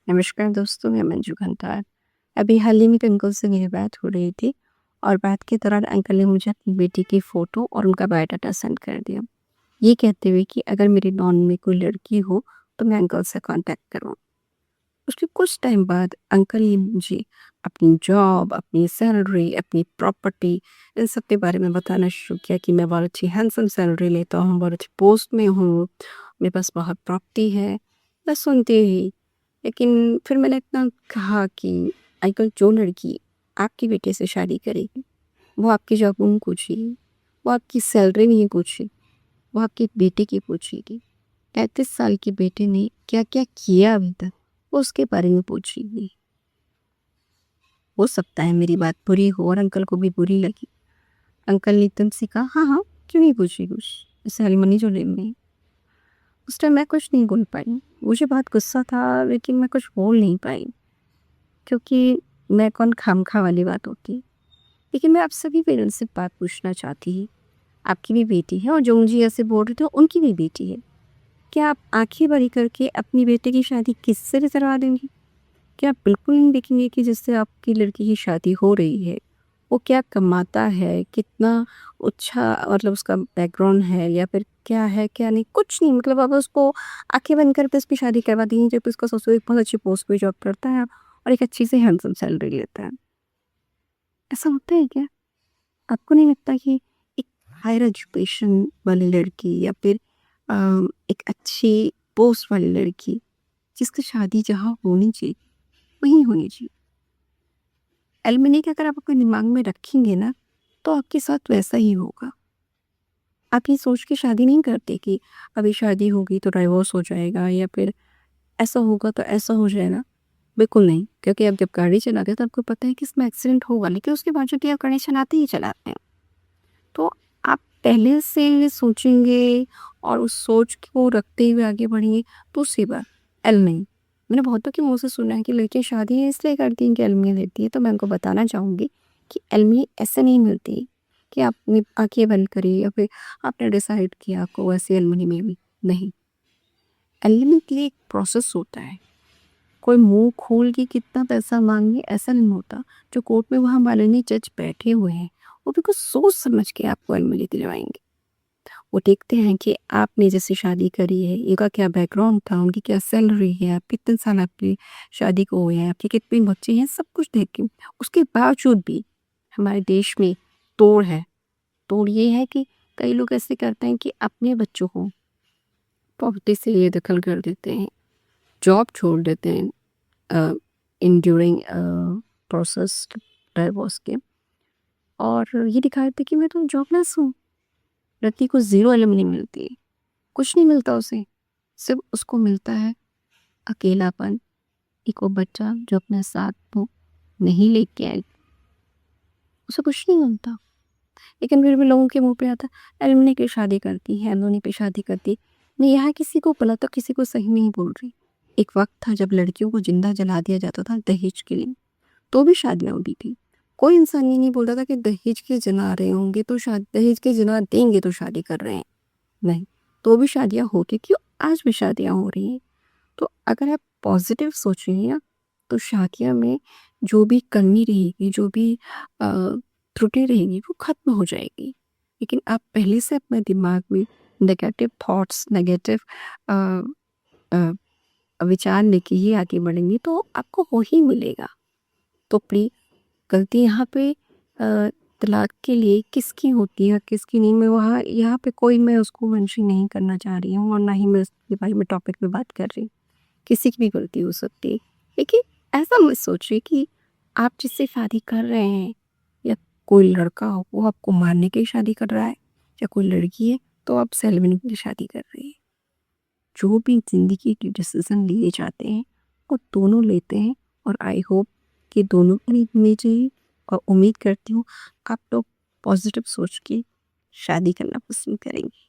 नमस्कार दोस्तों, मैं मंजू घंटार। अभी हाल ही में एक अंकल से मेरी बात हो रही थी और बात के दौरान अंकल ने मुझे अपनी बेटी की फ़ोटो और उनका बायोडाटा सेंड कर दिया। ये कहते हुए कि अगर मेरे नॉन में कोई लड़की हो तो मैं अंकल से कॉन्टैक्ट करूँ। उसके कुछ टाइम बाद अंकल ने मुझे अपनी जॉब, अपनी सैलरी, अपनी प्रॉपर्टी इन सब के बारे में बताना शुरू किया कि मैं बहुत अच्छी हैंडसम सैलरी लेता हूँ, बहुत अच्छी पोस्ट में हूँ, मेरे पास बहुत प्रॉपर्टी है। मैं सुनती रही। लेकिन फिर मैंने इतना कहा कि अंकल जो लड़की आपके बेटे से शादी करेगी, वो आपकी जॉब नहीं पूछेगी, वो आपकी सैलरी नहीं पूछेगी, वो आपके बेटे की पूछेगी। 35 साल के बेटे ने क्या-क्या किया अभी तक, वो उसके बारे में पूछेगी। हो सकता है मेरी बात बुरी हो और अंकल को भी बुरी लगी। अंकल ने एकदम से कहा, "हाँ, हाँ, क्यों नहीं पूछेगी कुछ? सेरेमनी जो लेनी है।" उस टाइम मैं कुछ नहीं बोल पाई। मुझे बहुत गुस्सा था लेकिन मैं कुछ बोल नहीं पाई क्योंकि मैं कौन खामखा वाली बात होती। लेकिन मैं आप सभी पेरेंट्स से बात पूछना चाहती ही, आपकी भी बेटी है और जो मुझे ऐसे बोल रहे थे उनकी भी बेटी है। क्या आप आँखें बड़ी करके अपनी बेटी की शादी किससे भी करवा देंगी? क्या आप बिल्कुल नहीं देखेंगे कि जिससे आपकी लड़की की शादी हो रही है, वो क्या कमाता है, कितना अच्छा मतलब उसका बैकग्राउंड है या फिर क्या है, क्या नहीं, कुछ नहीं मतलब आप उसको आँखें बंद करके उसकी शादी करवा देंगी जब उसका ससुर एक बहुत अच्छी पोस्ट पे जॉब करता है और एक अच्छी सी हैंडसम सैलरी लेता है। ऐसा होता है क्या? आपको नहीं लगता कि एक हायर एजुकेशन वाली लड़की या फिर अ, एक अच्छी पोस्ट वाली लड़की जिसकी शादी जहाँ होनी चाहिए, वहीं होनी चाहिए। एल्युमिनी अगर आप अपने दिमाग में रखेंगे ना, तो आपके साथ वैसा ही होगा। आप ये सोच के शादी नहीं करते कि अभी शादी होगी तो डाइवोर्स हो जाएगा या फिर ऐसा होगा तो ऐसा हो जाएगा। बिल्कुल नहीं, क्योंकि आप जब गाड़ी चलाते हैं तो आपको पता है कि इसमें एक्सीडेंट होगा, लेकिन उसके बावजूद भी आप गाड़ी चलाते ही चलाते हैं। तो आप पहले से सोचेंगे और उस सोच को रखते हुए आगे बढ़ेंगे तो उससे बात एल्युमिनी। मैंने बहुतों के मुँह से सुना है कि लड़कियाँ शादी इसलिए करती हैं कि एल्युमिनी लेती है, तो मैं उनको बताना चाहूँगी कि एल्युमिनी ऐसे नहीं मिलती कि आपने आँखें बंद करी या फिर आपने डिसाइड किया आपको वैसे एल्युमिनी मिली, नहीं। एल्युमिनी के लिए एक प्रोसेस होता है। कोई मुँह खोल के कितना पैसा माँगे ऐसा नहीं होता। जो कोर्ट में वहाँ माननीय जज बैठे हुए हैं, वो भी कुछ सोच समझ के आपको एलुमनी दिलवाएँगे। वो देखते हैं कि आपने जैसे शादी करी है, इनका क्या बैकग्राउंड था, उनकी क्या सैलरी है, आप कितने साल आपकी शादी को हुए हैं, आपके कितने बच्चे हैं, सब कुछ देख के। उसके बावजूद भी हमारे देश में तोड़ है। तोड़ ये है कि कई लोग ऐसे करते हैं कि अपने बच्चों को प्रॉपर्टी से ये दखल कर देते हैं, जॉब छोड़ देते हैं। इन ड्यूरिंग प्रोसेस डाइवोर्स के और ये दिखाते थे कि मैं तो जॉबलेस हूँ। लड़की को ज़ीरो एलिमनी मिलती है, कुछ नहीं मिलता उसे, सिर्फ उसको मिलता है अकेलापन, एक वो बच्चा जो अपने साथ वो नहीं लेके आई, उसे कुछ नहीं मिलता। लेकिन फिर भी लोगों के मुंह पे आता है एलिमनी की शादी करती है, एलिमनी पे शादी करती है। मैं यहाँ किसी को गलत तो किसी को सही नहीं बोल रही। एक वक्त था जब लड़कियों को जिंदा जला दिया जाता था दहेज के लिए, तो भी शादियाँ होती थी। कोई इंसान ये नहीं बोलता था कि दहेज के जना रहे होंगे तो शादी दहेज के जना देंगे तो शादी कर रहे हैं। नहीं, तो भी शादियाँ होती थी और आज भी शादियाँ हो रही हैं। तो अगर आप पॉजिटिव सोचेंगे ना, तो शादियों में जो भी कमी रहेगी, जो भी त्रुटि रहेगी वो ख़त्म हो जाएगी। लेकिन आप पहले से अपने दिमाग में नेगेटिव थॉट्स, नेगेटिव अ विचार लेके ही आगे बढ़ेंगे तो आपको वो ही मिलेगा। तो प्लीज़ गलती यहाँ पे तलाक के लिए किसकी होती है किसकी नहीं, मैं वहाँ यहाँ पे कोई मैं उसको मेंशन नहीं करना चाह रही हूँ और ना ही मैं उसके बारे में टॉपिक पे बात कर रही हूँ। किसी की भी गलती हो सकती है। लेकिन ऐसा मत सोचिए कि आप जिससे शादी कर रहे हैं या कोई लड़का हो वो आपको मारने के लिए शादी कर रहा है या कोई लड़की है तो आप सेलिब्रेट के लिए शादी कर रही है। जो भी ज़िंदगी के डिसीज़न लिए जाते हैं, वो दोनों लेते हैं और आई होप कि दोनों को लेने चाहिए और उम्मीद करती हूँ आप लोग पॉज़िटिव सोच के शादी करना पसंद करेंगे।